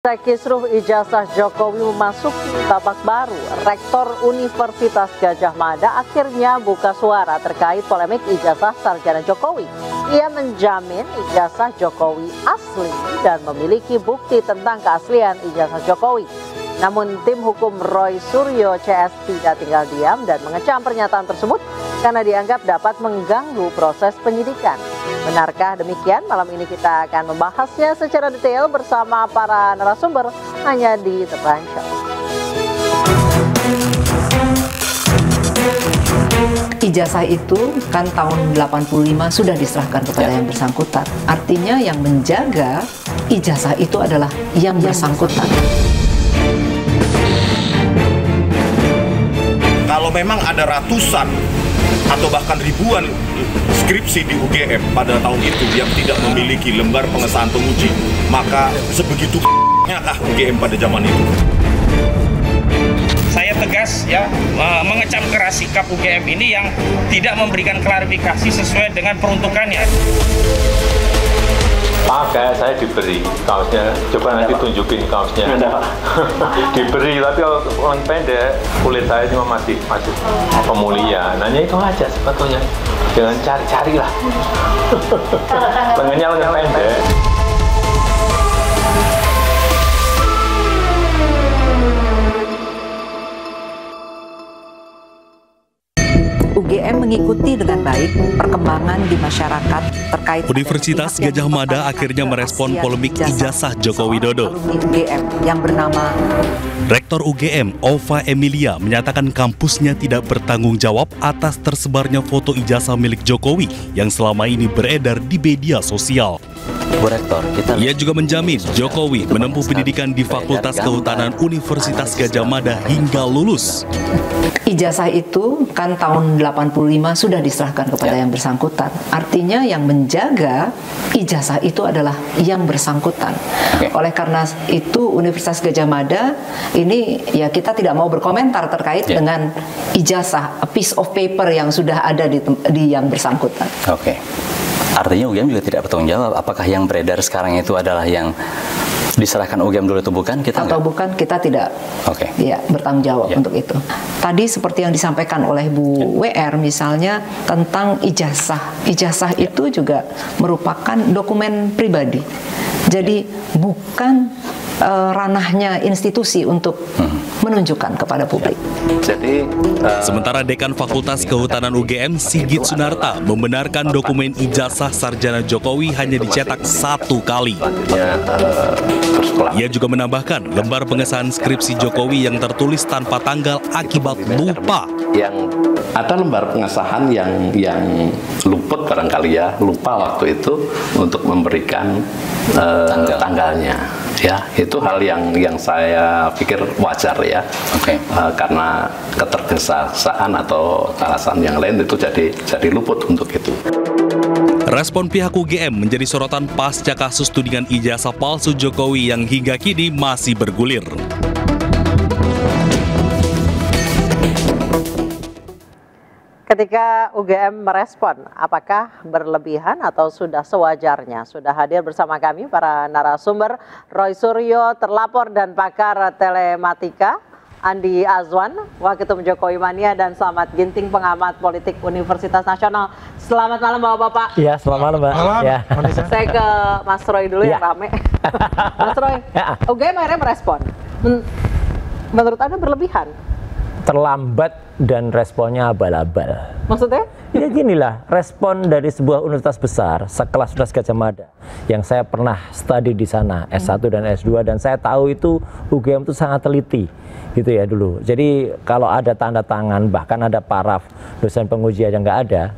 Kisruh ijazah Jokowi memasuki babak baru. Rektor Universitas Gadjah Mada akhirnya buka suara terkait polemik ijazah sarjana Jokowi. Ia menjamin ijazah Jokowi asli dan memiliki bukti tentang keaslian ijazah Jokowi. Namun tim hukum Roy Suryo CS tidak tinggal diam dan mengecam pernyataan tersebut karena dianggap dapat mengganggu proses penyidikan. Benarkah demikian? Malam ini kita akan membahasnya secara detail bersama para narasumber hanya di The Prime Show. Ijazah itu kan tahun 85 sudah diserahkan kepada yang bersangkutan. Artinya yang menjaga ijazah itu adalah yang bersangkutan. Kalau memang ada ratusan atau bahkan ribuan skripsi di UGM pada tahun itu yang tidak memiliki lembar pengesahan penguji, maka sebegitu kah UGM pada zaman itu? Saya tegas ya mengecam keras sikap UGM ini yang tidak memberikan klarifikasi sesuai dengan peruntukannya. Pak, kayak saya diberi kaosnya, coba nanti tunjukin kaosnya. Diberi, tapi kalau pendek, kulit saya cuma masih pemulihan. Nanya itu aja sebetulnya, jangan cari-cari lah. Lengannya lengan pendek. UGM mengikuti dengan baik perkembangan di masyarakat terkait Universitas Gadjah Mada akhirnya merespon polemik ijazah Joko Widodo. UGM yang bernama Rektor UGM, Ova Emilia, menyatakan kampusnya tidak bertanggung jawab atas tersebarnya foto ijazah milik Jokowi yang selama ini beredar di media sosial. Bu Rektor, Ia juga menjamin Jokowi menempuh pendidikan di Fakultas Kehutanan Universitas Gadjah Mada hingga lulus. Ijazah itu kan tahun 85 sudah diserahkan kepada yang bersangkutan. Artinya yang menjaga ijazah itu adalah yang bersangkutan. Oleh karena itu Universitas Gadjah Mada ini ya kita tidak mau berkomentar terkait dengan ijazah, a piece of paper yang sudah ada di yang bersangkutan. Artinya UGM juga tidak bertanggung jawab. Apakah yang beredar sekarang itu adalah yang diserahkan UGM dulu itu bukan? Bukan, kita tidak ya, bertanggung jawab untuk itu. Tadi seperti yang disampaikan oleh Bu WR misalnya tentang ijazah. Ijazah itu juga merupakan dokumen pribadi. Jadi bukan ranahnya institusi untuk menunjukkan kepada publik. Sementara Dekan Fakultas Kehutanan UGM, Sigit Sunarta, membenarkan dokumen ijazah sarjana Jokowi hanya dicetak 1 kali. Ia juga menambahkan lembar pengesahan skripsi Jokowi yang tertulis tanpa tanggal akibat lupa. Yang ada lembar pengesahan yang luput barangkali ya, lupa waktu itu untuk memberikan tanggalnya. Ya, itu hal yang saya pikir wajar ya, karena ketergesa-gesaan atau alasan yang lain itu jadi luput untuk itu. Respon pihak UGM menjadi sorotan pasca kasus tudingan ijazah palsu Jokowi yang hingga kini masih bergulir. Ketika UGM merespon, apakah berlebihan atau sudah sewajarnya? Sudah hadir bersama kami para narasumber, Roy Suryo, terlapor dan pakar telematika, Andi Azwan, Waketum Jokowi Mania, dan Slamet Ginting, pengamat politik Universitas Nasional. Selamat malam Bapak-Bapak. Iya, selamat malam Mbak. Ya. Saya ke Mas Roy dulu yang rame. Mas Roy, UGM akhirnya merespon. Menurut Anda berlebihan? Terlambat dan responnya abal-abal. Maksudnya? Ya ginilah, respon dari sebuah universitas besar sekelas Universitas Gadjah Mada yang saya pernah studi di sana S1 dan S2 dan saya tahu itu UGM itu sangat teliti gitu ya dulu. Jadi kalau ada tanda tangan bahkan ada paraf dosen penguji aja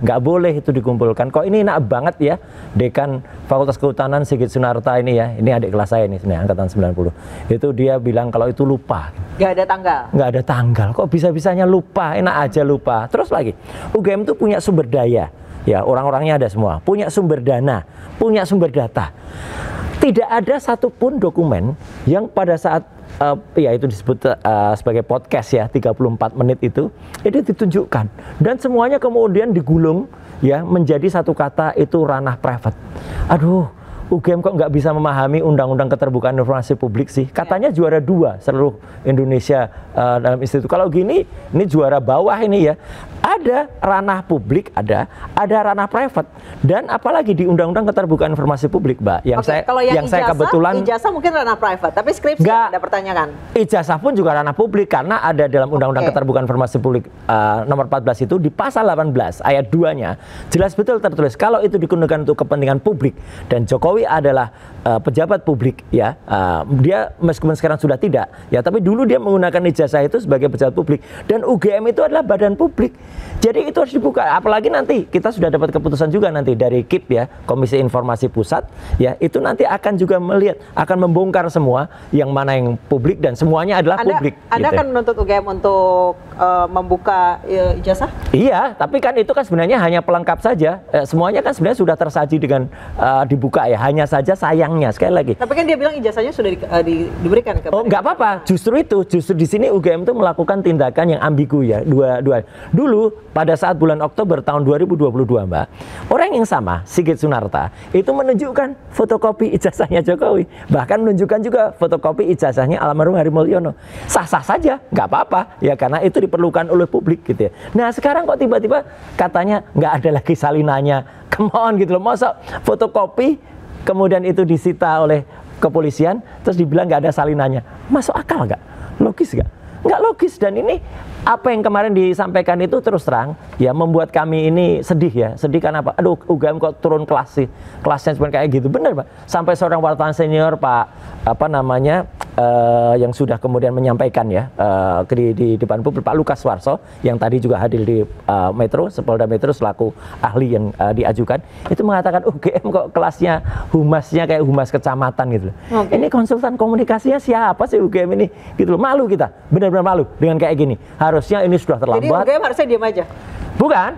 nggak boleh itu dikumpulkan. Kok ini enak banget ya Dekan Fakultas Kehutanan Sigit Sunarta ini ya, ini adik kelas saya ini sebenarnya angkatan 90. Itu dia bilang kalau itu lupa. Nggak ada tanggal? Nggak ada tanggal, kok bisa-bisanya lupa, enak aja lupa. Terus lagi, UGM itu punya sumber daya, ya orang-orangnya ada semua, punya sumber dana, punya sumber data. Tidak ada satupun dokumen yang pada saat ya itu disebut sebagai podcast ya 34 menit itu ditunjukkan dan semuanya kemudian digulung ya menjadi satu kata itu ranah private. Aduh, UGM kok nggak bisa memahami undang-undang keterbukaan informasi publik sih? Katanya juara 2 seluruh Indonesia dalam institut. Kalau gini, ini juara bawah ini ya. Ada ranah publik, ada ranah private, dan apalagi di undang-undang keterbukaan informasi publik, Mbak. Kalau yang saya kebetulan ijazah mungkin ranah private, tapi skripsi Anda pertanyakan. Ijazah pun juga ranah publik karena ada dalam undang-undang keterbukaan informasi publik nomor 14 itu di pasal 18 ayat 2-nya jelas betul tertulis kalau itu digunakan untuk kepentingan publik dan Jokowi adalah pejabat publik ya, dia meskipun sekarang sudah tidak ya, tapi dulu dia menggunakan ijazah itu sebagai pejabat publik dan UGM itu adalah badan publik, jadi itu harus dibuka. Apalagi nanti kita sudah dapat keputusan juga nanti dari KIP ya, Komisi Informasi Pusat ya, itu nanti akan juga melihat, akan membongkar semua yang mana yang publik dan semuanya adalah publik. Anda gitu. akan menuntut UGM untuk membuka ijazah? Iya, tapi kan itu kan sebenarnya hanya pelengkap saja. Semuanya kan sebenarnya sudah tersaji dengan dibuka ya. Hanya saja sayangnya sekali lagi. Tapi kan dia bilang ijazahnya sudah diberikan ke. Oh, nggak apa-apa. Justru di sini UGM itu melakukan tindakan yang ambigu ya. Dulu pada saat bulan Oktober tahun 2022, Mbak, orang yang sama, Sigit Sunarta, itu menunjukkan fotokopi ijazahnya Jokowi. Bahkan menunjukkan juga fotokopi ijazahnya almarhum Hadi Mulyono. Sah-sah saja, nggak apa-apa ya, karena itu diperlukan oleh publik gitu ya. Nah sekarang kok tiba-tiba katanya nggak ada lagi salinannya, come on gitu loh, masa fotokopi kemudian itu disita oleh kepolisian terus dibilang nggak ada salinannya, masuk akal nggak? Logis nggak? Nggak logis. Dan ini apa yang kemarin disampaikan itu terus terang ya membuat kami ini sedih ya. Sedih karena apa? Aduh, UGM kok turun kelas sih, kelasnya cuma kayak gitu. Bener Pak, sampai seorang wartawan senior Pak yang sudah kemudian menyampaikan ya di depan publik, Pak Lukas Warso yang tadi juga hadir di Metro, Polda Metro selaku ahli yang diajukan, itu mengatakan UGM kok kelasnya humasnya kayak humas kecamatan gitu. Ini konsultan komunikasinya siapa sih UGM ini gitu loh. Malu kita, benar-benar malu dengan kayak gini. Harusnya ini sudah terlambat. Jadi UGM harusnya diam aja? Bukan,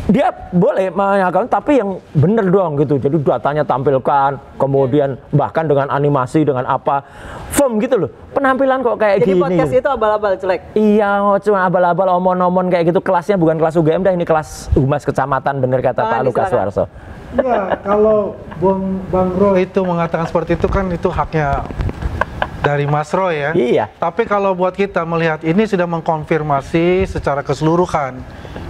dia boleh menanyakan, tapi yang bener dong gitu. Jadi datanya tampilkan, kemudian bahkan dengan animasi, dengan apa, firm gitu loh. Penampilan kok kayak jadi gini. Jadi podcast itu abal-abal jelek? Iya, cuma abal-abal omon-omon kayak gitu. Kelasnya bukan kelas UGM dah, ini kelas humas kecamatan, bener kata Pak Lukas Warso. Ya, kalau Bang Roy itu mengatakan seperti itu kan itu haknya dari Mas Roy ya. Iya. Tapi kalau buat kita melihat ini sudah mengkonfirmasi secara keseluruhan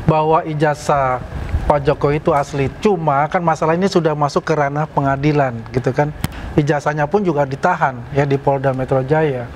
bahwa ijazah Pak Jokowi itu asli. Cuma kan masalah ini sudah masuk ke ranah pengadilan gitu kan. Ijazahnya pun juga ditahan ya di Polda Metro Jaya.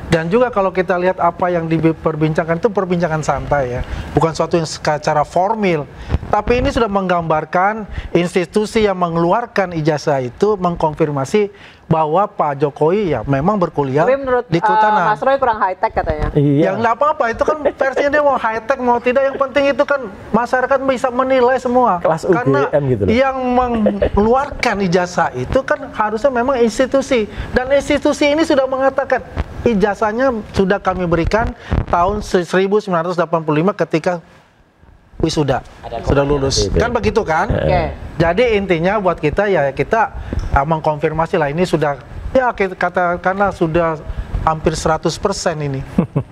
Dan juga kalau kita lihat apa yang diperbincangkan itu perbincangan santai ya, bukan suatu yang secara formal. Tapi ini sudah menggambarkan institusi yang mengeluarkan ijazah itu mengkonfirmasi bahwa Pak Jokowi ya memang berkuliah di Kehutanan. Mas Roy kurang high tech katanya. Iya. Yang nggak apa-apa, itu kan versinya dia mau high tech mau tidak, yang penting itu kan masyarakat bisa menilai semua. Kelas karena UGM gitu loh. Yang mengeluarkan ijazah itu kan harusnya memang institusi, dan institusi ini sudah mengatakan ijazahnya sudah kami berikan tahun 1985 ketika wisuda, sudah lulus. Kan begitu kan? Jadi intinya buat kita ya kita mengkonfirmasi lah ini sudah ya katakanlah sudah hampir 100% ini.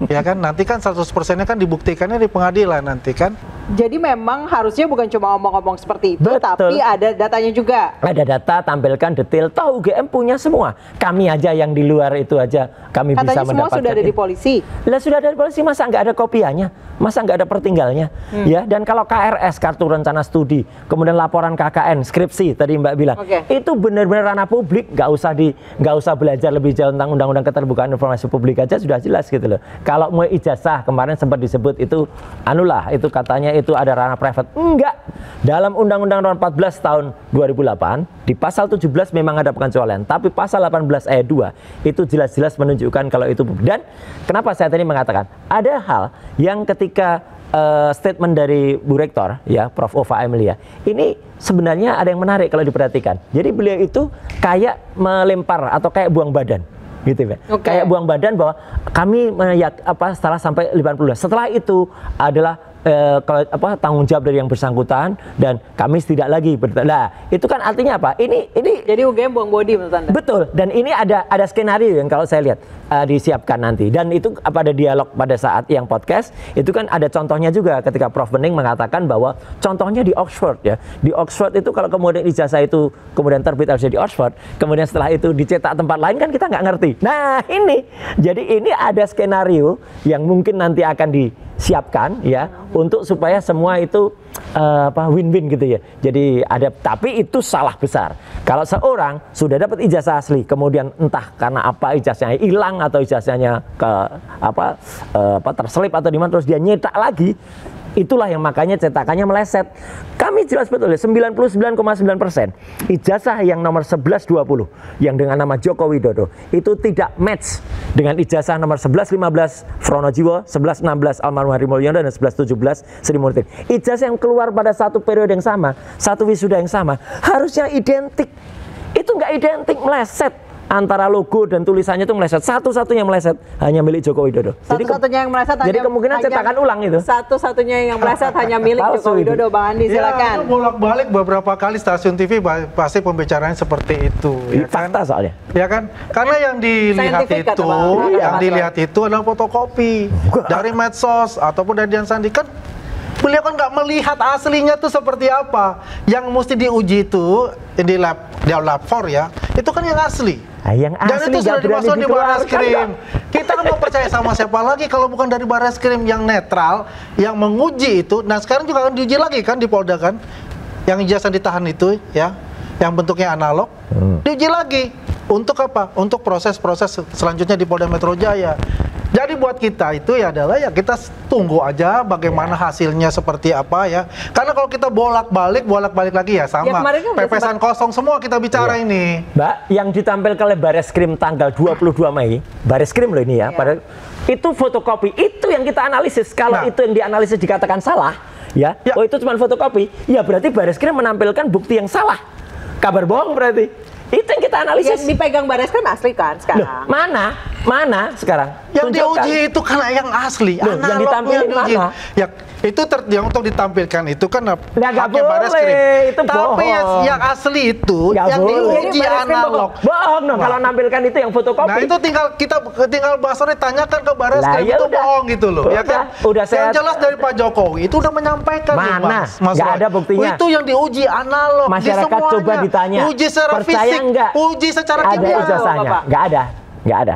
Ya kan, nanti kan 100%-nya kan dibuktikannya di pengadilan nanti kan. Jadi memang harusnya bukan cuma ngomong-ngomong seperti itu, betul, tapi ada datanya juga. Ada data, tampilkan detail. Tahu UGM punya semua. Kami aja yang di luar itu aja kami katanya bisa mendapatkan. Katanya semua sudah ada di polisi. Lah sudah ada di polisi, masa nggak ada kopiannya? Masa nggak ada pertinggalnya? Ya, dan kalau KRS, kartu rencana studi, kemudian laporan KKN, skripsi tadi Mbak bilang, itu benar-benar ranah publik, nggak usah belajar lebih jauh tentang undang-undang keterbukaan informasi publik aja sudah jelas gitu loh. Kalau mau ijazah kemarin sempat disebut itu anulah, itu katanya itu ada ranah private. Enggak. Dalam Undang-Undang Nomor 14 tahun 2008 di pasal 17 memang ada pengecualian, tapi pasal 18 ayat 2 itu jelas-jelas menunjukkan kalau itu. Dan kenapa saya tadi mengatakan ada hal yang ketika statement dari Bu Rektor ya, Prof. Ova Emilia, ini sebenarnya ada yang menarik kalau diperhatikan. Jadi beliau itu kayak melempar atau kayak buang badan gitu ya. Kayak buang badan bahwa kami setelah sampai 80. Setelah itu adalah tanggung jawab dari yang bersangkutan dan kami tidak lagi nah itu kan artinya apa? Ini jadi UGM buang body menurut Anda? Betul, dan ini ada skenario yang kalau saya lihat disiapkan nanti, dan itu pada dialog pada saat yang podcast itu kan ada contohnya juga ketika Prof Bening mengatakan bahwa contohnya di Oxford ya, di Oxford itu kalau kemudian ijazah itu kemudian terbit harusnya di Oxford, kemudian setelah itu dicetak tempat lain kan kita nggak ngerti. Nah ini, jadi ini ada skenario yang mungkin nanti akan disiapkan ya untuk supaya semua itu win-win gitu ya. Jadi ada, tapi itu salah besar. Kalau seorang sudah dapat ijazah asli, kemudian entah karena apa ijazahnya hilang atau ijazahnya terselip atau di mana terus dia nyetak lagi, itulah yang makanya cetakannya meleset. Kami jelas betul ya, 99,9% ijazah yang nomor 1120 yang dengan nama Joko Widodo itu tidak match dengan ijazah nomor 1115 Fronojiwo, 1116 almarhum Hadi Mulyono dan 1117 Sri Mulyani. Ijazah yang keluar pada satu periode yang sama, satu wisuda yang sama, harusnya identik. Itu nggak identik, meleset. Antara logo dan tulisannya itu meleset. Satu-satunya meleset hanya milik Joko Widodo. Satu-satunya yang meleset jadi kemungkinan cetakan ulang itu. Satunya yang meleset hanya milik Joko Widodo. Bang Andi, silakan. Ya, itu bolak-balik beberapa kali stasiun TV pasti pembicaraannya seperti itu. Ya fakta kan? Soalnya. Ya kan? Karena yang dilihat itu adalah fotokopi dari medsos ataupun dari Dian Sandi kan. Beliau kan nggak melihat aslinya tuh seperti apa. Yang mesti diuji itu di lab 4 ya. Itu kan yang asli. Yang dan itu sudah dimasukkan di Barreskrim. Kita kan mau percaya sama siapa lagi kalau bukan dari Barreskrim yang netral, yang menguji itu. Nah sekarang juga akan diuji lagi kan di Polda kan, yang ijazah ditahan itu ya, yang bentuknya analog, diuji lagi. Untuk apa? Untuk proses-proses selanjutnya di Polda Metro Jaya. Jadi buat kita itu ya adalah ya kita tunggu aja bagaimana hasilnya seperti apa ya. Karena kalau kita bolak-balik lagi ya sama. Ya, pepesan kosong semua kita bicara ini. Mbak, yang ditampilkan oleh Barreskrim tanggal 22 Mei, Barreskrim loh ini ya, itu fotokopi, itu yang kita analisis. Kalau itu yang dianalisis dikatakan salah, oh itu cuma fotokopi, ya berarti Barreskrim menampilkan bukti yang salah. Kabar bohong berarti. Itu yang kita analisis. Yang dipegang Barreskrim asli kan sekarang? Loh, mana sekarang? Yang diuji itu kan yang asli. Loh, yang ditampilkan mana? Ya, itu yang untuk ditampilkan itu kan haknya Barreskrim. Itu tapi yang asli itu yang diuji analog. Bohong dong kalau nampilkan itu yang fotokopi. Nah, itu tinggal Mbak Sore tanyakan ke Barreskrim itu bohong gitu loh. Ya kan? Yang jelas dari Pak Jokowi itu udah menyampaikan mana? Nggak ada buktinya. Itu yang diuji analog. Masyarakat coba ditanya. Uji secara fisik, uji secara kimia. Ada ijazahnya.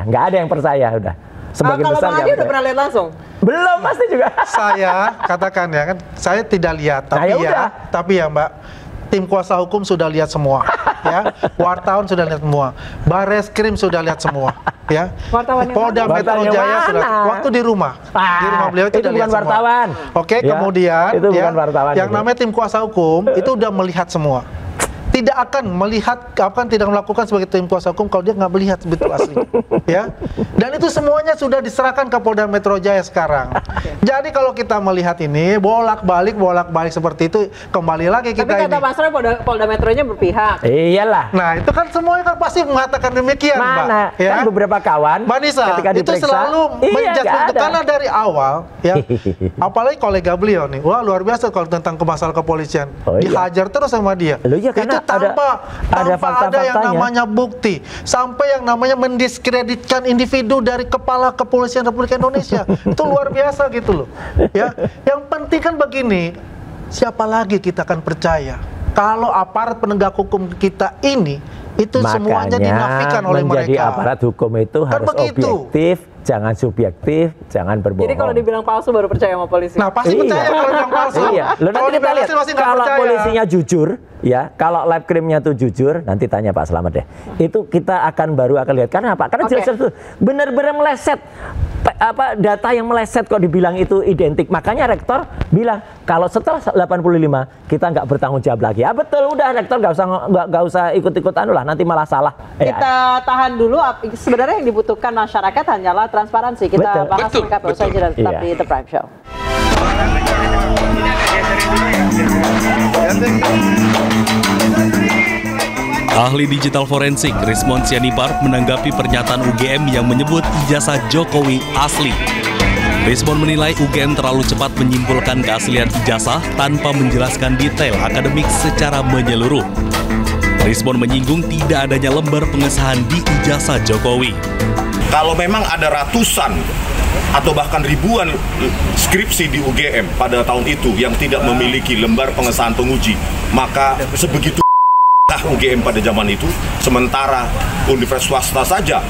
Nggak ada yang percaya udah. Sebagian kalau besar Bang Andi udah pernah lihat langsung? Belum, pasti juga. Saya katakan ya kan, saya tidak lihat, tapi ya Mbak, tim kuasa hukum sudah lihat semua, ya. Wartawan sudah lihat semua, Barreskrim sudah lihat semua, ya. Polda Metro Jaya sudah. Waktu di rumah beliau itu udah lihat wartawan. Semua. Oke, kemudian itu bukan wartawan. Yang namanya tim kuasa hukum itu udah melihat semua. Tidak akan tidak melakukan sebagai tim kuasa hukum kalau dia nggak melihat betul asli, ya. Dan itu semuanya sudah diserahkan ke Polda Metro Jaya sekarang. Jadi kalau kita melihat ini bolak-balik seperti itu, kembali lagi kita ini. Tapi kata Mas Roy Polda Metronya berpihak. Iyalah. Nah itu kan semuanya kan pasti mengatakan demikian, Mbak. Ya? Kan beberapa kawan. Mbak Nisa, itu selalu menjudge karena dari awal, ya. Apalagi kolega beliau nih, wah luar biasa kalau tentang masalah kepolisian, dihajar terus sama dia. Itu tanpa ada yang namanya bukti, sampai yang namanya mendiskreditkan individu dari kepala kepolisian Republik Indonesia. Itu luar biasa gitu loh. Ya, yang penting kan begini, siapa lagi kita akan percaya kalau aparat penegak hukum kita ini itu semuanya dinafikan oleh mereka. Menjadi aparat hukum itu kan harus objektif, jangan subjektif, jangan berbohong. Jadi kalau dibilang palsu baru percaya sama polisi. Nah pasti percaya kalau dibilang palsu. Nanti kita lihat kalau polisinya jujur, ya, kalau lab krimnya tuh jujur, nanti tanya Pak Slamet deh. Itu kita baru akan lihat. Karena apa? Karena jelas itu benar-benar meleset. Data yang meleset kok dibilang itu identik. Makanya rektor bilang kalau setelah 85 kita nggak bertanggung jawab lagi. Ya betul, udah rektor nggak usah ikut-ikutan lah, nanti malah salah. Kita tahan dulu. Sebenarnya yang dibutuhkan masyarakat hanyalah transparansi. Kita bahas lengkap usai jeda tetap di The Prime Show. Ahli digital forensik Rismond Sianipart menanggapi pernyataan UGM yang menyebut ijazah Jokowi asli. Rismon menilai UGM terlalu cepat menyimpulkan keaslian ijazah tanpa menjelaskan detail akademik secara menyeluruh. Rismon menyinggung tidak adanya lembar pengesahan di ijazah Jokowi. Kalau memang ada ratusan atau bahkan ribuan skripsi di UGM pada tahun itu yang tidak memiliki lembar pengesahan penguji, maka sebegitu UGM pada zaman itu, sementara universitas swasta saja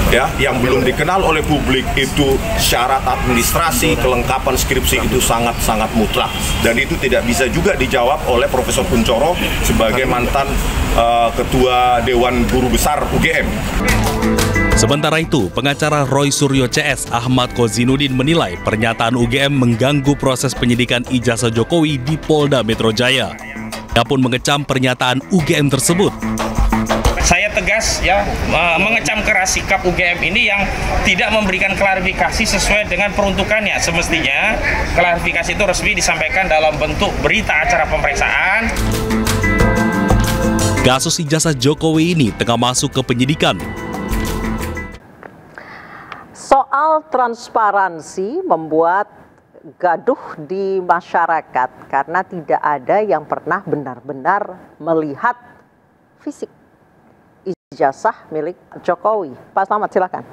ya yang belum dikenal oleh publik itu syarat administrasi kelengkapan skripsi itu sangat-sangat mutlak, dan itu tidak bisa juga dijawab oleh Profesor Kuncoro sebagai mantan Ketua Dewan Guru Besar UGM. Sementara itu, pengacara Roy Suryo CS Ahmad Kozinudin menilai pernyataan UGM mengganggu proses penyidikan ijazah Jokowi di Polda Metro Jaya. Dia pun mengecam pernyataan UGM tersebut. Saya tegas ya mengecam keras sikap UGM ini yang tidak memberikan klarifikasi sesuai dengan peruntukannya. Semestinya klarifikasi itu resmi disampaikan dalam bentuk berita acara pemeriksaan. Kasus ijazah Jokowi ini tengah masuk ke penyidikan. Soal transparansi membuat gaduh di masyarakat karena tidak ada yang pernah benar-benar melihat fisik ijazah milik Jokowi. Pak Slamet, silakan.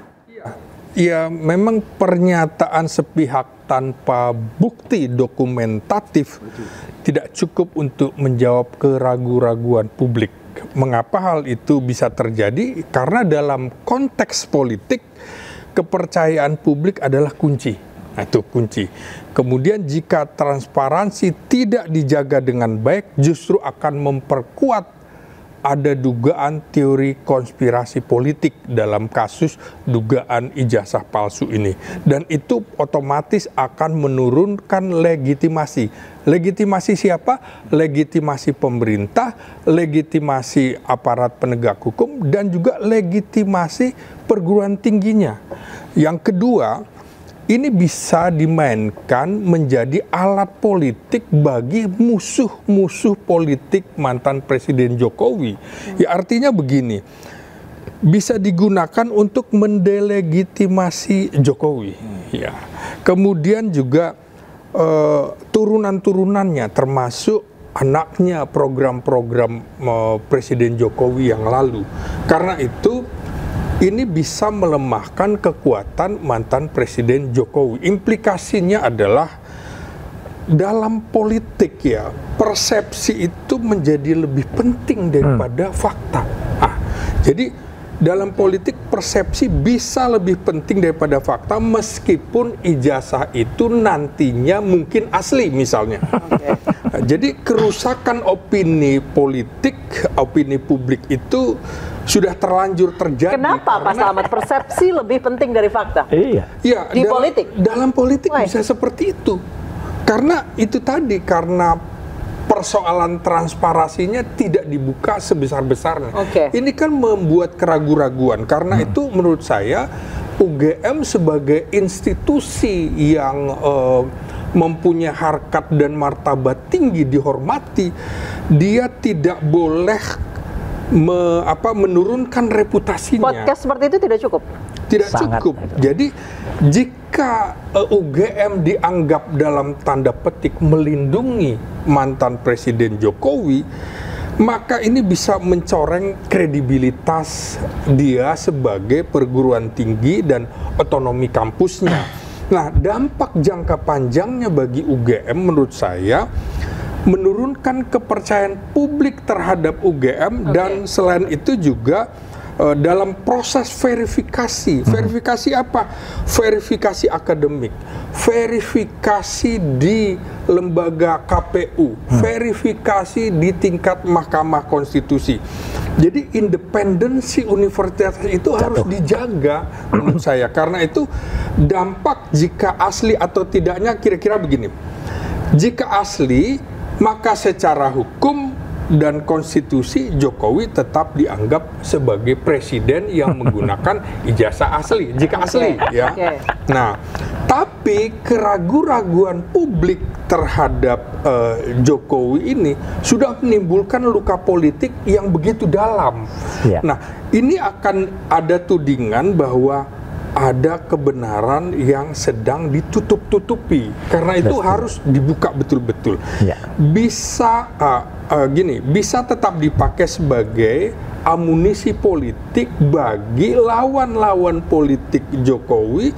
Ya, memang pernyataan sepihak tanpa bukti dokumentatif tidak cukup untuk menjawab keraguan-raguan publik. Mengapa hal itu bisa terjadi? Karena dalam konteks politik, kepercayaan publik adalah kunci. Nah, itu kunci. Kemudian jika transparansi tidak dijaga dengan baik, justru akan memperkuat ada dugaan teori konspirasi politik dalam kasus dugaan ijazah palsu ini. Dan itu otomatis akan menurunkan legitimasi. Legitimasi siapa? Legitimasi pemerintah, legitimasi aparat penegak hukum, dan juga legitimasi perguruan tingginya. Yang kedua, ini bisa dimainkan menjadi alat politik bagi musuh-musuh politik mantan Presiden Jokowi. Ya, artinya begini, bisa digunakan untuk mendelegitimasi Jokowi. Ya. Kemudian juga turunan-turunannya, termasuk anaknya program-program Presiden Jokowi yang lalu. Karena itu, ini bisa melemahkan kekuatan mantan Presiden Jokowi. Implikasinya adalah dalam politik ya, persepsi itu menjadi lebih penting daripada fakta. Jadi dalam politik persepsi bisa lebih penting daripada fakta meskipun ijazah itu nantinya mungkin asli misalnya. Jadi kerusakan opini politik, opini publik itu sudah terlanjur terjadi. Kenapa Pak Slamet? Persepsi lebih penting dari fakta? Iya. Ya, di politik? Dalam politik bisa seperti itu. Karena itu tadi, karena persoalan transparansinya tidak dibuka sebesar-besarnya. Ini kan membuat keraguan-raguan. Karena itu menurut saya UGM sebagai institusi yang mempunyai harkat dan martabat tinggi dihormati, dia tidak boleh menurunkan reputasinya. Podcast seperti itu tidak cukup? Tidak cukup. Jadi jika UGM dianggap dalam tanda petik melindungi mantan Presiden Jokowi, maka ini bisa mencoreng kredibilitas dia sebagai perguruan tinggi dan otonomi kampusnya. Nah, dampak jangka panjangnya bagi UGM menurut saya menurunkan kepercayaan publik terhadap UGM dan selain itu juga dalam proses verifikasi. Verifikasi apa? Verifikasi akademik, verifikasi di lembaga KPU, verifikasi di tingkat Mahkamah Konstitusi. Jadi independensi universitas itu harus dijaga menurut saya. Karena itu dampak jika asli atau tidaknya kira-kira begini. Jika asli, maka secara hukum dan konstitusi Jokowi tetap dianggap sebagai presiden yang menggunakan ijazah asli, jika asli ya. Nah, tapi keraguan-raguan publik terhadap Jokowi ini sudah menimbulkan luka politik yang begitu dalam. Nah, ini akan ada tudingan bahwa ada kebenaran yang sedang ditutup-tutupi. Karena itu harus dibuka betul-betul. Bisa bisa tetap dipakai sebagai amunisi politik bagi lawan-lawan politik Jokowi,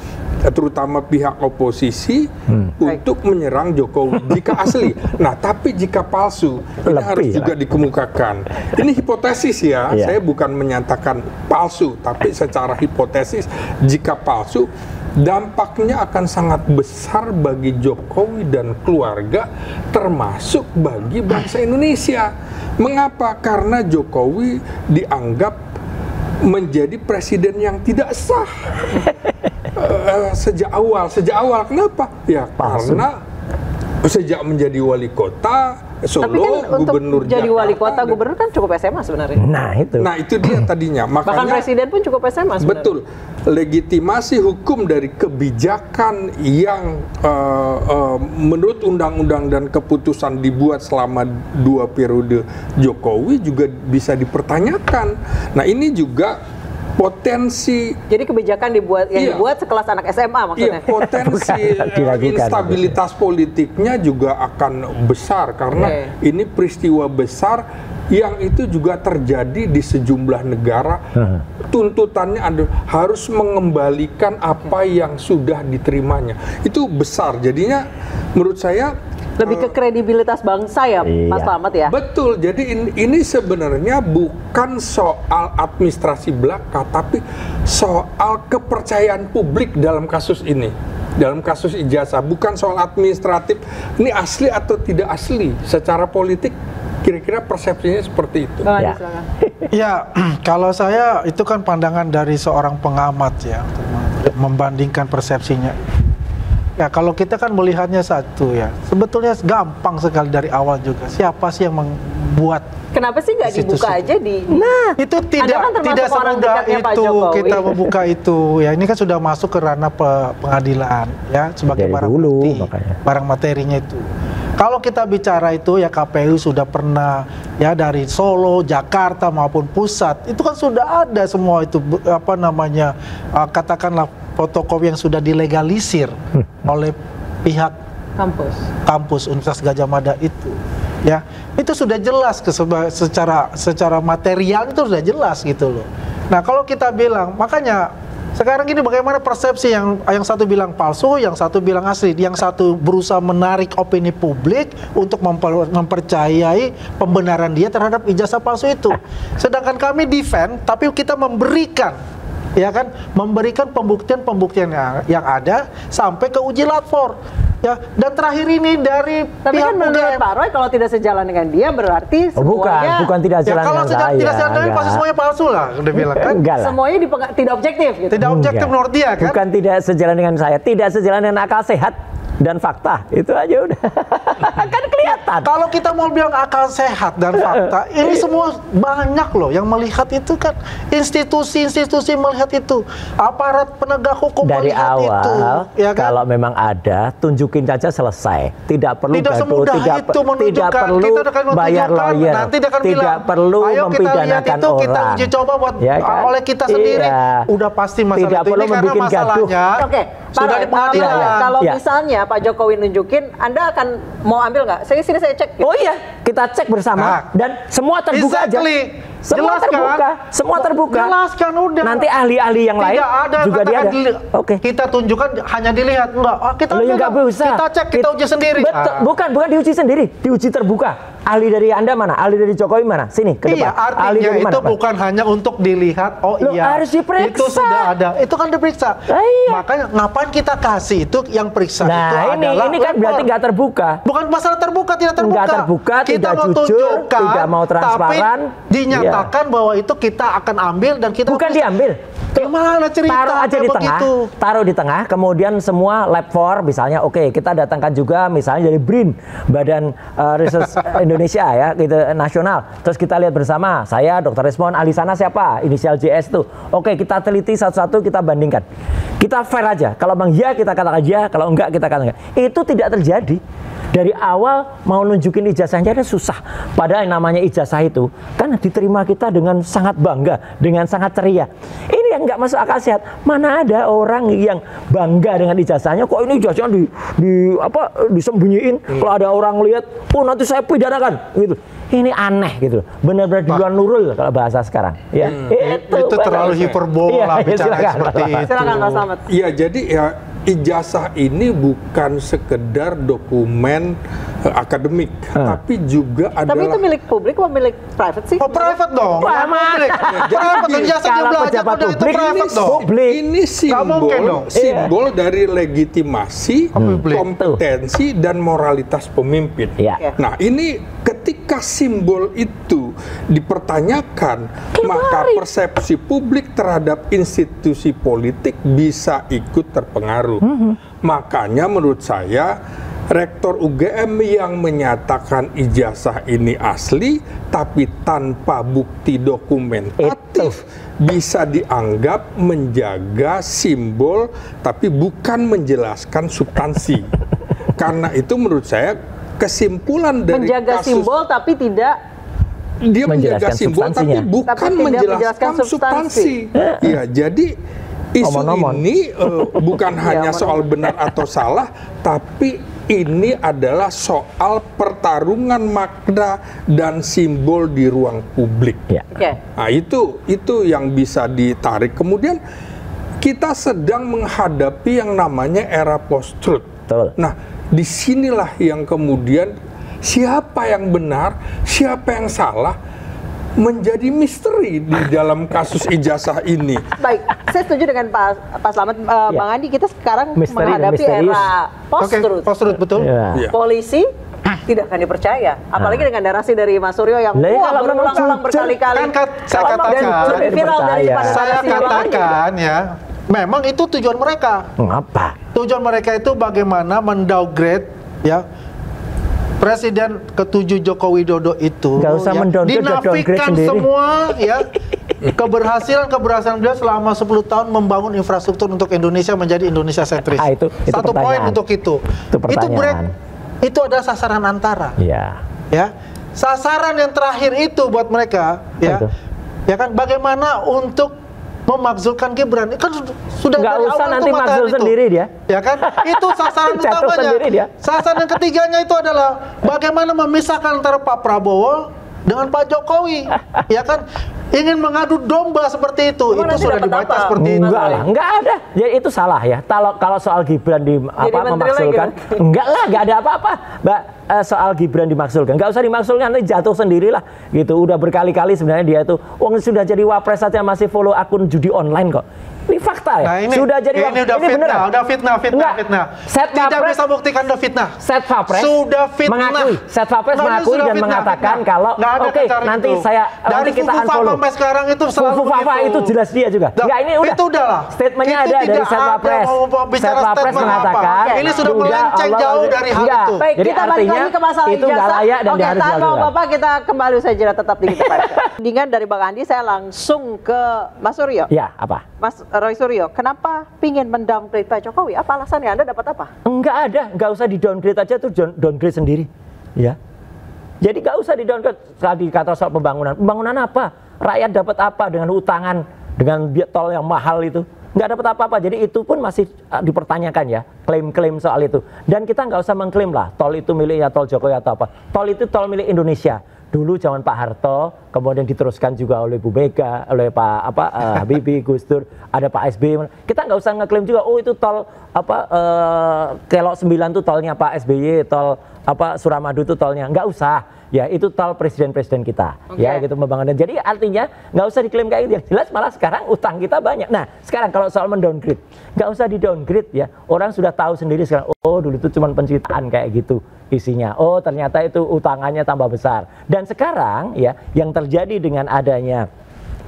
terutama pihak oposisi, untuk menyerang Jokowi jika asli. Nah, tapi jika palsu, ini harus juga dikemukakan. Ini hipotesis ya, saya bukan menyatakan palsu, tapi secara hipotesis, jika palsu, dampaknya akan sangat besar bagi Jokowi dan keluarga, termasuk bagi bangsa Indonesia. Mengapa? Karena Jokowi dianggap menjadi presiden yang tidak sah sejak awal. Kenapa? Ya karena sejak menjadi wali kota Solo, tapi kan gubernur untuk jadi wali kota, gubernur kan cukup SMA sebenarnya. Nah itu dia tadinya. Makanya, bahkan presiden pun cukup SMA sebenarnya. Betul. Legitimasi hukum dari kebijakan yang menurut undang-undang dan keputusan dibuat selama 2 periode Jokowi juga bisa dipertanyakan. Nah ini juga potensi. Jadi kebijakan dibuat sekelas anak SMA maksudnya. Iya, potensi instabilitas politiknya juga akan besar karena ini peristiwa besar yang itu juga terjadi di sejumlah negara. Tuntutannya harus mengembalikan apa yang sudah diterimanya. Itu besar. Jadinya menurut saya lebih ke kredibilitas bangsa ya, Mas Slamet ya? Betul, jadi ini sebenarnya bukan soal administrasi belaka, tapi soal kepercayaan publik dalam kasus ini. Dalam kasus ijazah, bukan soal administratif, ini asli atau tidak asli. Secara politik, kira-kira persepsinya seperti itu. Ya, kalau saya itu kan pandangan dari seorang pengamat ya, membandingkan persepsinya. Ya, kalau kita kan melihatnya satu ya, sebetulnya gampang sekali dari awal juga. Siapa sih yang membuat? Kenapa sih nggak dibuka aja di? Nah, itu tidak semudah itu kita membuka itu. Ya, ini kan sudah masuk ke ranah pengadilan ya sebagai barang bukti, barang materinya itu. Kalau kita bicara itu ya KPU sudah pernah ya dari Solo, Jakarta maupun pusat itu kan sudah ada semua itu katakanlah fotokopi yang sudah dilegalisir oleh pihak kampus Universitas Gadjah Mada itu. Ya, itu sudah jelas secara material itu sudah jelas gitu loh. Nah, kalau kita bilang, makanya sekarang ini bagaimana persepsi yang satu bilang palsu, yang satu bilang asli, yang satu berusaha menarik opini publik untuk mempercayai pembenaran dia terhadap ijazah palsu itu. Sedangkan kami defend, tapi kita memberikan pembuktian yang ada sampai ke uji lapor. Ya, dan terakhir ini dari tapi kan menurut Pak Roy kalau tidak sejalan dengan dia berarti semuanya bukan tidak sejalan dengan saya. Kalau tidak sejalan dengan pasti semuanya palsu lah, udah bilang kan. Semuanya tidak objektif gitu. Tidak objektif menurut dia kan. Bukan tidak sejalan dengan saya, tidak sejalan dengan akal sehat dan fakta. Itu aja udah. Kan kelihatan. Kalau kita mau bilang akal sehat dan fakta, ini semua banyak loh yang melihat itu kan. Institusi-institusi melihat itu, aparat penegak hukum dari melihat awal, itu. Ya kan? Kalau memang ada, tunjukin saja selesai. Tidak perlu gaduh, tidak perlu bayar lawyer, tidak perlu mempidanakan orang. Kita uji coba buat oleh kita sendiri. Udah pasti masalah tidak itu. Perlu Ini karena masalahnya sudah di pengadilan. Kalau misalnya Pak Jokowi nunjukin, Anda akan mau ambil nggak? Saya cek. Oh iya, kita cek bersama dan semua terbuka aja. Semua terbuka. Jelaskan udah. Nanti ahli-ahli yang lain juga dia ada. Oke. Kita tunjukkan hanya dilihat enggak. Kita kita cek, kita uji sendiri. Betul. Bukan diuji sendiri, diuji terbuka. Ahli dari Anda mana? Ahli dari Jokowi mana? Sini ke depan. Iya, artinya itu bukan hanya untuk dilihat. Oh iya. Harus diperiksa. Itu sudah ada. Itu kan diperiksa. Makanya ngapain kita kasih itu yang periksa itu adalah ini kan berarti nggak terbuka. Bukan masalah terbuka, tidak terbuka. Nggak terbuka, kita tidak jujur, tidak mau transparan. Tapi dinyatakan bahwa itu kita akan ambil dan kita bukan diambil. Gimana cerita? Taruh aja di tengah. Taruh di tengah. Kemudian semua lab 4 misalnya, oke, kita datangkan juga misalnya dari BRIN, Badan Research Indonesia ya, gitu nasional. Terus kita lihat bersama. Saya Dr. Resmond, ahli sana siapa? Inisial JS tuh. Oke, kita teliti satu-satu, kita bandingkan. Kita fair aja. Kalau bang ya kita katakan ya, kalau enggak kita katakan. Itu tidak terjadi. Dari awal mau nunjukin ijazahnya ada susah. Padahal yang namanya ijazah itu kan diterima kita dengan sangat bangga, dengan sangat ceria. Ini yang nggak masuk akal sehat. Mana ada orang yang bangga dengan ijazahnya, kok ini ijazahnya disembunyiin. Kalau ada orang lihat, oh nanti saya pidanakan gitu. Ini aneh gitu, benar-benar di luar nurul kalau bahasa sekarang. Ya, itu terlalu hiperbola bicara seperti itu. Silakan Pak Slamet. Iya, jadi ya ijazah ini bukan sekedar dokumen akademik, tapi juga adalah. Tapi itu milik publik atau milik private sih? Oh, private dong. Publik. Private ijazah dia belajar udah itu private dong. Ini simbol dari legitimasi, kompetensi dan moralitas pemimpin. Nah, ini ketika simbol itu dipertanyakan, maka persepsi publik terhadap institusi politik bisa ikut terpengaruh. Makanya menurut saya Rektor UGM yang menyatakan ijazah ini asli tapi tanpa bukti dokumentatif bisa dianggap menjaga simbol tapi bukan menjelaskan substansi. Karena itu menurut saya kesimpulan dari menjaga kasus simbol tapi tidak dia menjaga simbol tapi bukan menjelaskan substansi. Ya, jadi isu ini bukan hanya soal benar atau salah, tapi ini adalah soal pertarungan makna dan simbol di ruang publik. Nah, itu yang bisa ditarik. Kemudian kita sedang menghadapi yang namanya era post-truth. Nah, disinilah yang kemudian siapa yang benar, siapa yang salah menjadi misteri di dalam kasus ijazah ini. Baik, saya setuju dengan Pak Slamet. Bang Andi, kita sekarang menghadapi era post-truth. Post-truth, betul. Polisi tidak akan dipercaya, apalagi dengan narasi dari Mas Suryo yang berulang-ulang berkali-kali dan lebih viral daripada saya katakan ya, memang itu tujuan mereka. Apa? Tujuan mereka itu bagaimana mendowngrade ya Presiden ke-7 Joko Widodo itu dinafikan semua ya keberhasilan beliau selama 10 tahun membangun infrastruktur untuk Indonesia menjadi Indonesia sentris. Itu satu poin untuk itu. Itu adalah sasaran antara. Ya. Sasaran yang terakhir itu buat mereka ya. Ya kan, bagaimana untuk memakzulkan Gibran, kan sudah nggak dari usah awal nanti makzul sendiri dia. Ya kan? Itu sasaran utamanya. Sasaran yang ketiganya itu adalah bagaimana memisahkan antara Pak Prabowo dengan Pak Jokowi. Ya kan? Ingin mengadu domba seperti itu. Itu sudah dibaca seperti itu. Enggak ada. Ya itu salah ya. Kalau soal Gibran memakzulkan, enggak lah, enggak ada apa-apa. Mbak, soal Gibran dimakzulkan, enggak usah dimakzulkan, nanti jatuh sendirilah gitu. Udah berkali-kali sebenarnya dia tuh sudah jadi wapres saja masih follow akun judi online kok. Ini fakta ya. Nah, ini, sudah jadi ini udah fitnah, udah fitnah. Tidak bisa buktikan udah fitnah. Set Wapres sudah fitnah. Mengakui, Set Wapres mengakui dan mengatakan kalau oke, nanti kita unfollow. Sampai sekarang itu selalu Fafa itu jelas dia juga. Enggak, ini udah. Itu udahlah. Statementnya ada dari Set Wapres. Set Wapres mengatakan ini sudah melenceng jauh dari hal itu. Baik, kita balik lagi ke masalah itu nggak layak dan harus dilakukan. Oke, Bapak kita kembali saja tetap di kita. Dengan dari Bang Andi saya langsung ke Mas Suryo. Ya, apa? Mas Roy Suryo, kenapa pingin mendowngrade Pak Jokowi? Apa alasannya? Anda dapat apa? Enggak ada, enggak usah di-downgrade aja tuh downgrade sendiri. Ya. Jadi enggak usah di-downgrade. Tadi kata soal pembangunan. Pembangunan apa? Rakyat dapat apa dengan utangan, dengan tol yang mahal itu? Enggak dapat apa-apa. Jadi itu pun masih dipertanyakan ya, klaim-klaim soal itu. Dan kita enggak usah mengklaim lah, tol itu miliknya tol Jokowi atau apa. Tol itu tol milik Indonesia. Dulu zaman Pak Harto, kemudian diteruskan juga oleh Bu Mega, oleh Pak Habibie, Gus Dur, ada Pak SBY. Kita nggak usah ngeklaim juga, oh itu tol Kelok 9 itu tolnya Pak SBY, tol Suramadu itu tolnya. Nggak usah. Ya itu tol presiden-presiden kita, ya gitu membangun. Jadi artinya nggak usah diklaim kayak gitu. Yang jelas malah sekarang utang kita banyak. Nah sekarang kalau soal mendowngrade, nggak usah di-downgrade ya. Orang sudah tahu sendiri sekarang. Oh dulu itu cuma pencitraan kayak gitu isinya. Oh ternyata itu utangannya tambah besar. Dan sekarang ya yang terjadi dengan adanya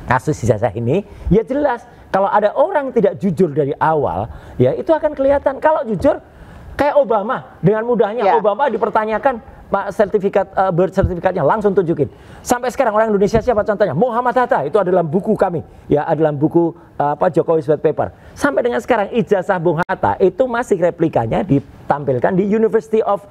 kasus ijazah ini, ya jelas kalau ada orang tidak jujur dari awal, ya itu akan kelihatan. Kalau jujur kayak Obama, dengan mudahnya Obama dipertanyakan. Pak birth sertifikatnya langsung tunjukin. Sampai sekarang orang Indonesia siapa contohnya? Muhammad Hatta, itu ada dalam buku kami, ya ada dalam buku Jokowi White Paper. Sampai dengan sekarang ijazah Bung Hatta itu masih replikanya ditampilkan di University of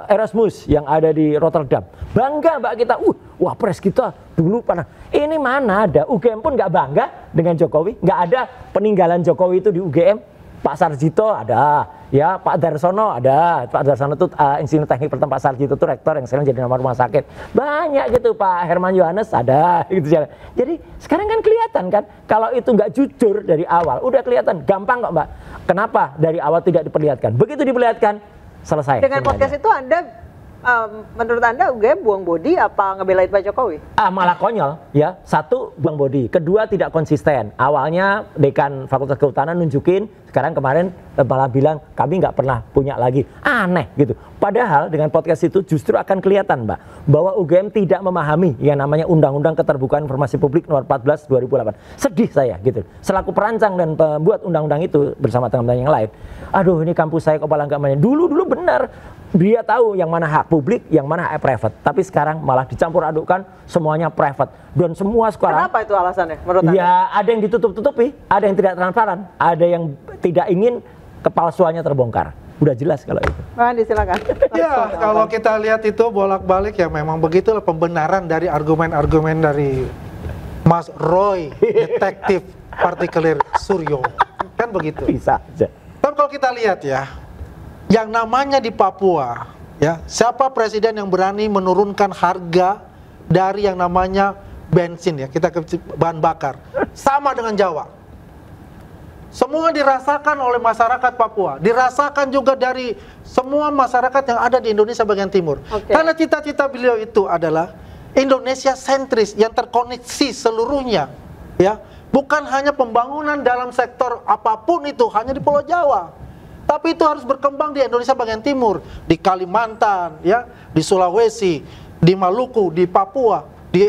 Erasmus yang ada di Rotterdam. Bangga Mbak kita, wapres kita dulu pernah. Ini mana ada, UGM pun nggak bangga dengan Jokowi, nggak ada peninggalan Jokowi itu di UGM. Pak Sarjito ada, ya Pak Darsono ada. Pak Darsono itu Institut Teknik Pertama, Pak Sarjito itu rektor yang sekarang jadi nama rumah sakit. Banyak gitu, Pak Herman Yohanes ada gitu. Jadi sekarang kan kelihatan kan kalau itu nggak jujur dari awal, udah kelihatan gampang kok Mbak. Kenapa dari awal tidak diperlihatkan? Begitu diperlihatkan selesai. Dengan podcast itu Anda menurut Anda UGM buang bodi apa ngebelain Pak Jokowi? Malah konyol ya. Satu, buang bodi. Kedua, tidak konsisten. Awalnya dekan Fakultas Kehutanan nunjukin, sekarang kemarin malah bilang kami nggak pernah punya lagi. Aneh gitu. Padahal dengan podcast itu justru akan kelihatan Mbak bahwa UGM tidak memahami yang namanya Undang-Undang Keterbukaan Informasi Publik Nomor 14 2008. Sedih saya gitu. Selaku perancang dan pembuat undang-undang itu bersama teman-teman yang lain. Aduh, ini kampus saya kepala nggak main. Dulu benar. Dia tahu yang mana hak publik, yang mana hak private. Tapi sekarang malah dicampur adukkan semuanya private. Dan semua sekarang. Kenapa itu alasannya menurut Anda? Ya ada yang ditutup-tutupi, ada yang tidak transparan, ada yang tidak ingin kepalsuannya terbongkar. Udah jelas kalau itu. Andi silakan. Ya, kalau kita lihat itu bolak-balik ya memang begitulah pembenaran dari argumen-argumen dari Mas Roy, detektif partikelir Suryo. Kan begitu. Bisa aja. Tapi kalau kita lihat ya, yang namanya di Papua, ya siapa presiden yang berani menurunkan harga dari yang namanya bensin ya, kita ke bahan bakar, sama dengan Jawa. Semua dirasakan oleh masyarakat Papua, dirasakan juga dari semua masyarakat yang ada di Indonesia bagian timur. Karena cita-cita beliau itu adalah Indonesia sentris yang terkoneksi seluruhnya, ya bukan hanya pembangunan dalam sektor apapun itu hanya di Pulau Jawa. Tapi itu harus berkembang di Indonesia bagian timur, di Kalimantan, ya, di Sulawesi, di Maluku, di Papua, di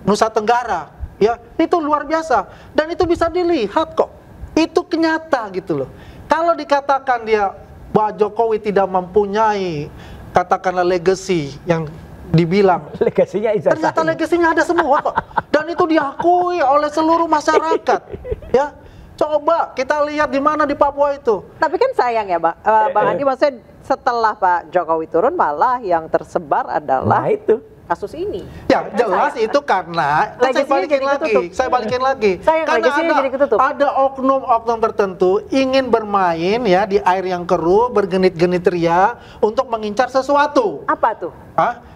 Nusa Tenggara, ya, itu luar biasa. Dan itu bisa dilihat kok, itu kenyata gitu loh. Kalau dikatakan dia Pak Jokowi tidak mempunyai katakanlah legacy yang dibilang, legasinya ternyata legasinya ada semua kok, dan itu diakui oleh seluruh masyarakat, ya. Coba kita lihat di mana di Papua itu. Tapi kan sayang ya, Bang Andi, maksudnya setelah Pak Jokowi turun malah yang tersebar adalah itu kasus ini. Ya jelas itu karena saya balikin lagi. Karena ada oknum-oknum tertentu ingin bermain ya di air yang keruh, bergenit-genit ria untuk mengincar sesuatu. Apa tuh?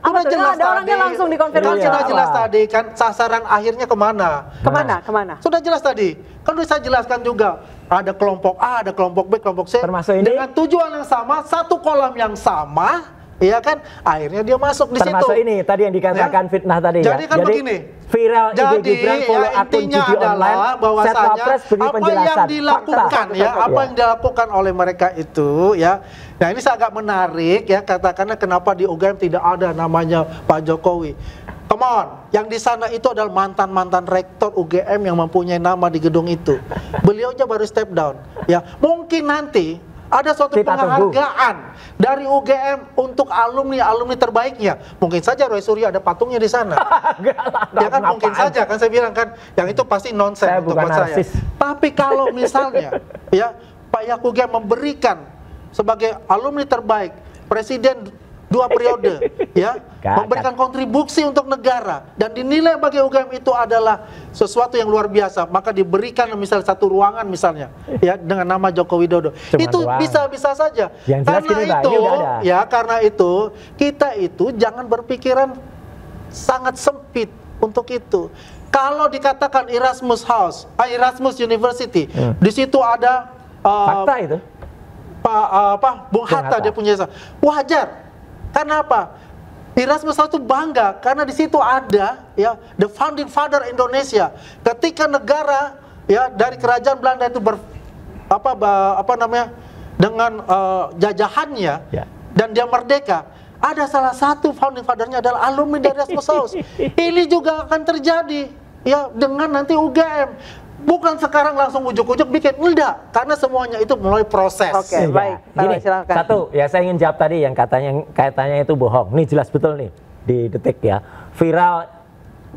Sudah jelas ada orangnya langsung dikonfirmasi. Sudah jelas tadi kan sasaran akhirnya kemana? Kemana? Sudah jelas tadi. Kan udah saya jelaskan juga. Ada kelompok A, ada kelompok B, kelompok C. Termasuk ini? Dengan tujuan yang sama, satu kolam yang sama, iya kan? Akhirnya dia masuk di situ. Termasuk ini tadi yang dikatakan fitnah tadi ya. Jadi kan begini. Viral IG Gibran follow akun judi online. Bahwasanya apa yang dilakukan ya, apa yang dilakukan oleh mereka itu ya. Nah ini agak menarik ya, katakanlah kenapa di UGM tidak ada namanya Pak Jokowi. Come on, yang di sana itu adalah mantan-mantan rektor UGM yang mempunyai nama di gedung itu. Beliau aja baru step down. Ya, mungkin nanti ada suatu penghargaan dari UGM untuk alumni terbaiknya. Mungkin saja Roy Suryo ada patungnya di sana. Ya kan mungkin saja kan saya bilang kan, yang itu pasti nonsens untuk saya. Tapi kalau misalnya ya Pak Yakugem memberikan sebagai alumni terbaik, presiden 2 periode, ya, memberikan kontribusi untuk negara dan dinilai bagi UGM itu adalah sesuatu yang luar biasa, maka diberikan misalnya satu ruangan misalnya, ya, dengan nama Joko Widodo. Itu bisa-bisa saja. Karena itu kita itu jangan berpikiran sangat sempit untuk itu. Kalau dikatakan Erasmus House, Erasmus University, di situ ada fakta itu. Bung Hatta dia punya wajar. Karena apa? Erasmus itu bangga karena di situ ada ya the founding father Indonesia. Ketika negara ya dari kerajaan Belanda itu dengan jajahannya dan dia merdeka, ada salah satu founding fathernya adalah alumni dari Erasmus House. Ini juga akan terjadi ya dengan nanti UGM. Bukan sekarang langsung ujuk-ujuk bikin, enggak, karena semuanya itu melalui proses. Oke, baik. Gini, satu, ya saya ingin jawab tadi yang katanya itu bohong. Nih jelas betul nih di Detik ya. Viral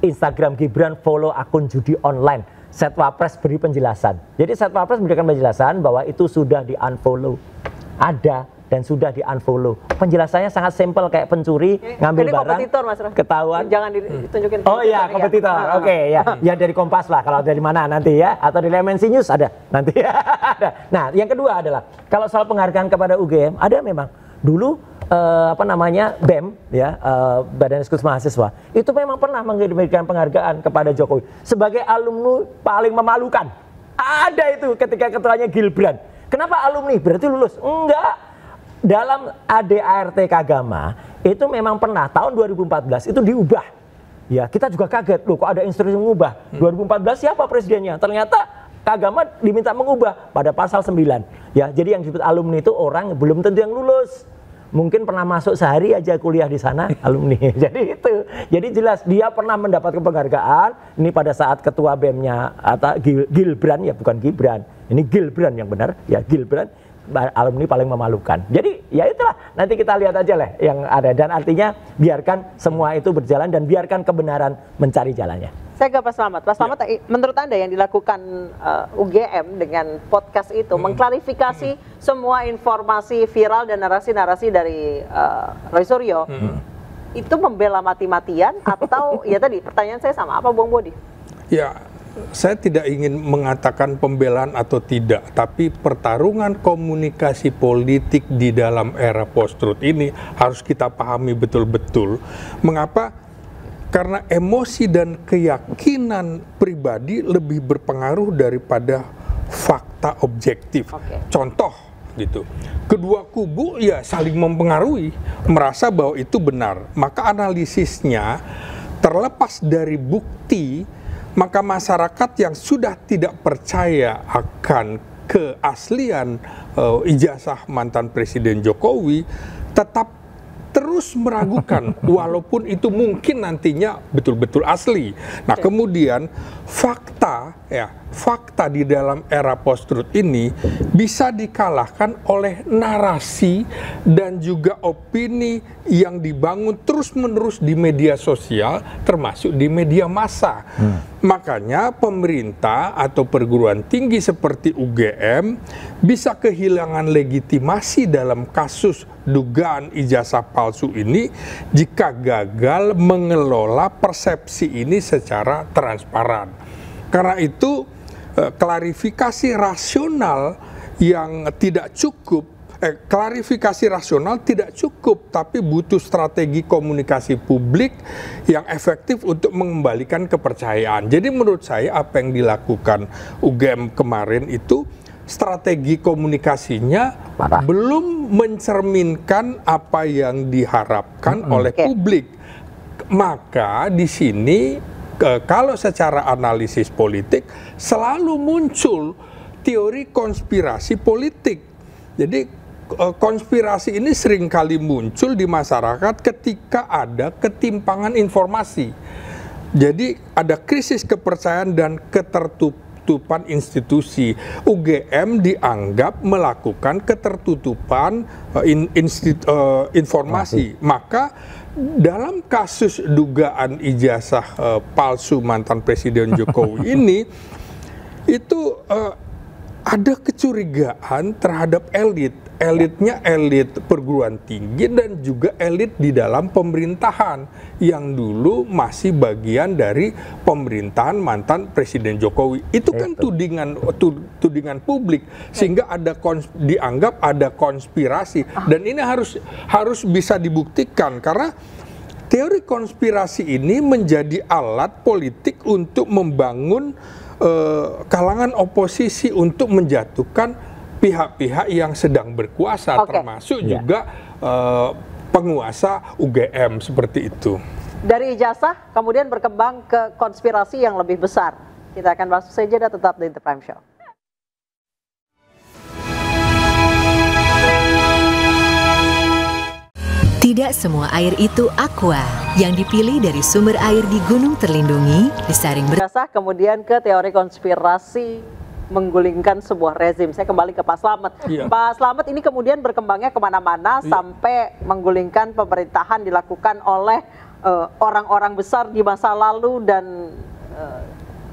Instagram Gibran follow akun judi online. Setwapres beri penjelasan. Jadi Setwapres memberikan penjelasan bahwa itu sudah di-unfollow. Ada dan sudah di-unfollow. Penjelasannya sangat simpel kayak pencuri ngambil ini barang, kompetitor, Mas Raf. ketahuan. Jangan ditunjukin. Oh iya, kompetitor. Oke, ya. Ya dari Kompas lah, kalau dari mana nanti ya, atau dari MNC News ada nanti. Nah, yang kedua adalah kalau soal penghargaan kepada UGM, ada memang dulu BEM ya, Badan Eksekutif Mahasiswa itu memang pernah memberikan penghargaan kepada Jokowi sebagai alumni paling memalukan. Ada itu ketika ketuanya Gilbran. Kenapa alumni? Berarti lulus? Enggak. Dalam ADART Kagama itu memang pernah tahun 2014 itu diubah. Ya, kita juga kaget loh kok ada instruksi mengubah. 2014 siapa presidennya? Ternyata Kagama diminta mengubah pada pasal 9. Ya, jadi yang disebut alumni itu orang belum tentu yang lulus. Mungkin pernah masuk sehari aja kuliah di sana alumni. Jadi itu. Jadi jelas dia pernah mendapatkan penghargaan ini pada saat ketua BEM-nya atau Gilbran ya, bukan Gibran. Ini Gilbran yang benar, ya Gilbran, alumni paling memalukan. Jadi ya itulah, nanti kita lihat aja lah yang ada, dan artinya biarkan semua itu berjalan dan biarkan kebenaran mencari jalannya. Saya ke Pak Slamet. Pak Slamet, menurut Anda yang dilakukan UGM dengan podcast itu mengklarifikasi semua informasi viral dan narasi-narasi dari Roy Suryo, itu membela mati-matian atau ya tadi pertanyaan saya sama apa Bung Bodi? Ya, saya tidak ingin mengatakan pembelaan atau tidak, tapi pertarungan komunikasi politik di dalam era post-truth ini harus kita pahami betul-betul. Mengapa? Karena emosi dan keyakinan pribadi lebih berpengaruh daripada fakta objektif. Contoh gitu. Kedua kubu ya saling mempengaruhi, merasa bahwa itu benar. Maka analisisnya terlepas dari bukti, maka masyarakat yang sudah tidak percaya akan keaslian ijazah mantan Presiden Jokowi tetap terus meragukan walaupun itu mungkin nantinya betul-betul asli. Nah, kemudian fakta di dalam era post-truth ini bisa dikalahkan oleh narasi dan juga opini yang dibangun terus-menerus di media sosial termasuk di media massa. Makanya pemerintah atau perguruan tinggi seperti UGM bisa kehilangan legitimasi dalam kasus dugaan ijazah palsu ini jika gagal mengelola persepsi ini secara transparan. Karena itu klarifikasi rasional yang tidak cukup, klarifikasi rasional tidak cukup, tapi butuh strategi komunikasi publik yang efektif untuk mengembalikan kepercayaan. Jadi menurut saya apa yang dilakukan UGM kemarin itu strategi komunikasinya belum mencerminkan apa yang diharapkan oleh publik. Maka di sini kalau secara analisis politik selalu muncul teori konspirasi politik. Jadi konspirasi ini seringkali muncul di masyarakat ketika ada ketimpangan informasi. Jadi ada krisis kepercayaan dan ketertutupan institusi. UGM dianggap melakukan ketertutupan informasi. Maka dalam kasus dugaan ijazah palsu mantan Presiden Jokowi ini itu ada kecurigaan terhadap elitnya elit perguruan tinggi dan juga elit di dalam pemerintahan yang dulu masih bagian dari pemerintahan mantan Presiden Jokowi. Itu kan tudingan publik sehingga ada dianggap ada konspirasi dan ini harus bisa dibuktikan karena teori konspirasi ini menjadi alat politik untuk membangun kalangan oposisi untuk menjatuhkan pihak-pihak yang sedang berkuasa, termasuk juga penguasa UGM seperti itu. Dari ijazah kemudian berkembang ke konspirasi yang lebih besar. Kita akan bahas saja, tetap di The Prime Show. Tidak semua air itu aqua. Yang dipilih dari sumber air di gunung terlindungi, disaring kemudian ke teori konspirasi menggulingkan sebuah rezim. Saya kembali ke Pak Slamet. Pak Slamet, ini kemudian berkembangnya kemana-mana sampai menggulingkan pemerintahan dilakukan oleh orang-orang besar di masa lalu dan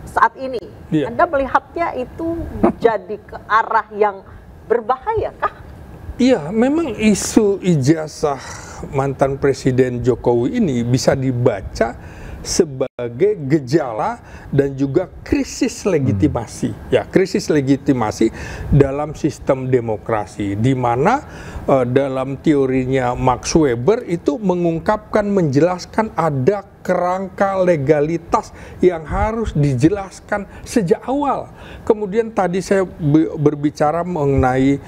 saat ini. Anda melihatnya itu jadi ke arah yang berbahaya kah? Iya, memang isu ijazah mantan Presiden Jokowi ini bisa dibaca sebagai gejala dan juga krisis legitimasi, ya, krisis legitimasi dalam sistem demokrasi, di mana dalam teorinya Max Weber itu mengungkapkan, menjelaskan ada kerangka legalitas yang harus dijelaskan sejak awal. Kemudian tadi saya berbicara mengenai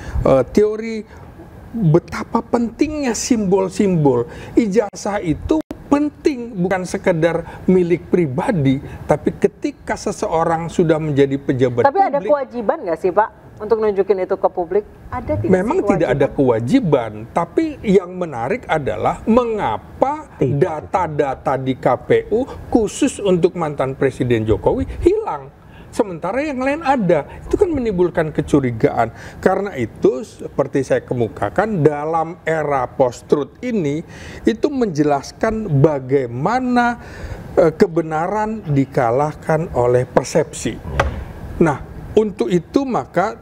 teori betapa pentingnya simbol-simbol. Ijazah itu penting, bukan sekedar milik pribadi, tapi ketika seseorang sudah menjadi pejabat tapi publik. Ada kewajiban nggak sih Pak untuk nunjukin itu ke publik? Ada tidak? Memang tidak ada kewajiban, tapi yang menarik adalah mengapa data-data di KPU khusus untuk mantan Presiden Jokowi hilang. Sementara yang lain ada, itu kan menimbulkan kecurigaan. Karena itu, seperti saya kemukakan, dalam era post-truth ini, itu menjelaskan bagaimana kebenaran dikalahkan oleh persepsi. Nah, untuk itu maka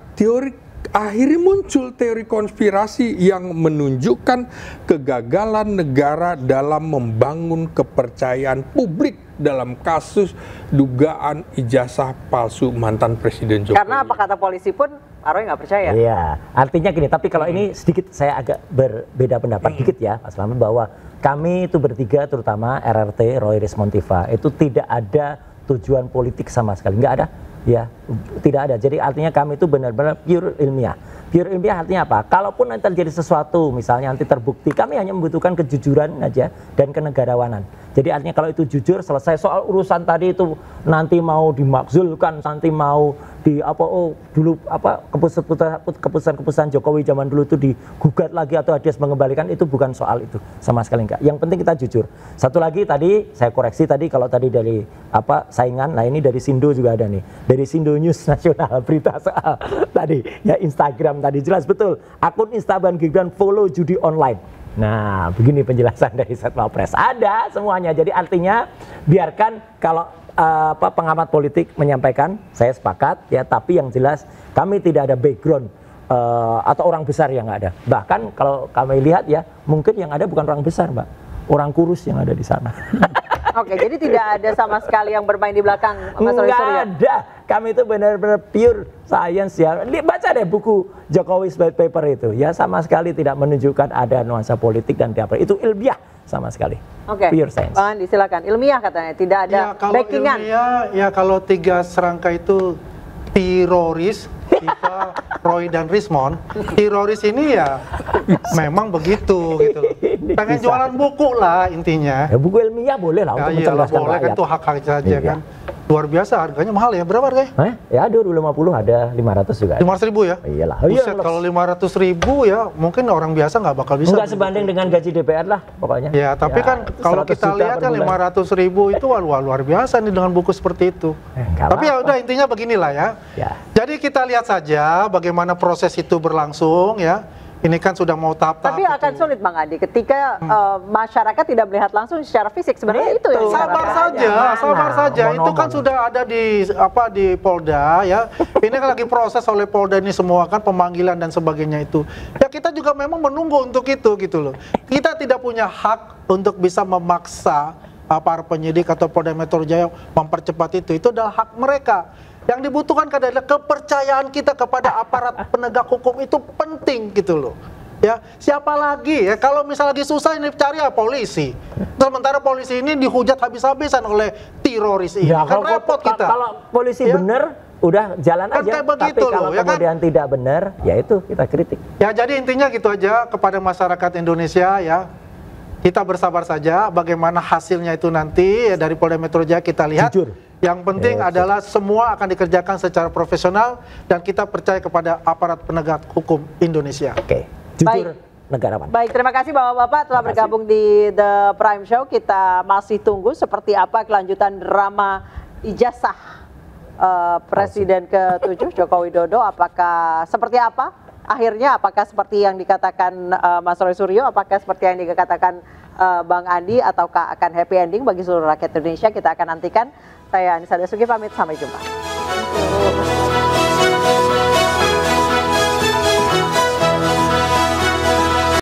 akhirnya muncul teori konspirasi yang menunjukkan kegagalan negara dalam membangun kepercayaan publik dalam kasus dugaan ijazah palsu mantan Presiden Jokowi. Karena apa kata polisi pun Pak Roy nggak percaya. Iya, artinya gini, tapi kalau ini sedikit saya agak berbeda pendapat dikit ya Pak Slamet, bahwa kami itu bertiga, terutama RRT, Roy Rismontiva, itu tidak ada tujuan politik sama sekali, nggak ada. Ya, tidak ada. Jadi artinya kami itu benar-benar pure ilmiah. Pure ilmiah artinya apa? Kalaupun nanti terjadi sesuatu, misalnya nanti terbukti, kami hanya membutuhkan kejujuran aja dan kenegarawanan. Jadi artinya kalau itu jujur, selesai. Soal urusan tadi itu nanti mau dimakzulkan, nanti mau di dulu keputusan Jokowi zaman dulu itu digugat lagi atau Adias mengembalikan, itu bukan soal itu sama sekali enggak. Yang penting kita jujur. Satu lagi tadi saya koreksi tadi, kalau tadi dari saingan, nah ini dari Sindo juga ada nih. Dari Sindo News Nasional, berita soal tadi ya Instagram tadi jelas betul. Akun Instagram Gibran follow judi online. Nah, begini penjelasan dari Setmapres. Ada semuanya. Jadi artinya biarkan kalau pengamat politik menyampaikan, saya sepakat ya, tapi yang jelas kami tidak ada background atau orang besar yang ada. Bahkan kalau kami lihat ya, mungkin yang ada bukan orang besar, Mbak. Orang kurus yang ada di sana. Oke, jadi tidak ada sama sekali yang bermain di belakang Mas Roy Suryo. Nggak ada. Kami itu benar-benar pure science ya. Baca deh buku Jokowi White Paper itu. Ya sama sekali tidak menunjukkan ada nuansa politik dan apa. Itu ilmiah sama sekali. Oke. Pure science. Bang Andi silakan. Ilmiah katanya, tidak ada backingan. Ya kalau 3 serangka itu teroris, Tifa, Roy dan Rismon, teroris ini ya memang begitu gitu loh. Pengen jualan buku lah intinya. Ya, buku ilmiah boleh lah untuk mencerdaskan boleh kan, itu hak-hak saja kan. Luar biasa, harganya mahal ya. Berapa harganya? Ya ada 250, ada 500 juga. 500.000 ya? Iyalah. Buset, kalau 500.000 ya mungkin orang biasa nggak bakal bisa. Enggak sebanding dengan gaji DPR lah pokoknya. Ya, tapi kan kalau kita lihat kan 500.000 itu luar biasa nih dengan buku seperti itu. Tapi ya udah, intinya beginilah ya. Jadi kita lihat saja bagaimana proses itu berlangsung ya. Ini kan sudah mau tahap-tahap. Tapi akan sulit Bang Adi ketika masyarakat tidak melihat langsung secara fisik. Sebenarnya itu yang sabar saja. Itu kan sudah ada di Polda ya. Ini kan lagi proses oleh Polda ini semua kan, pemanggilan dan sebagainya itu. Ya kita juga memang menunggu untuk itu gitu loh. Kita tidak punya hak untuk bisa memaksa para penyidik atau Polda Metro Jaya mempercepat itu. Itu adalah hak mereka. Yang dibutuhkan adalah kepercayaan kita kepada aparat penegak hukum, itu penting gitu loh. Ya, siapa lagi ya kalau misalnya lagi susah ini cari ya polisi. Sementara polisi ini dihujat habis-habisan oleh teroris ini. Ya, kan repot kita. Kalau polisi benar udah jalan kan aja. Tapi kalau ya kemudian kan? tidak benar, ya itu kita kritik. Ya jadi intinya gitu aja kepada masyarakat Indonesia ya. Kita bersabar saja bagaimana hasilnya itu nanti ya, dari Polda Metro Jaya kita lihat. Jujur. Yang penting adalah semua akan dikerjakan secara profesional dan kita percaya kepada aparat penegak hukum Indonesia. Oke, jujur negarawan. Baik, terima kasih Bapak-Bapak telah bergabung di The Prime Show. Kita masih tunggu seperti apa kelanjutan drama ijazah Presiden ke-7 Joko Widodo. Apakah seperti apa akhirnya? Apakah seperti yang dikatakan Mas Roy Suryo? Apakah seperti yang dikatakan Bang Andi? Ataukah akan happy ending bagi seluruh rakyat Indonesia? Kita akan nantikan. Saya Anissa Dasuki pamit, sampai jumpa.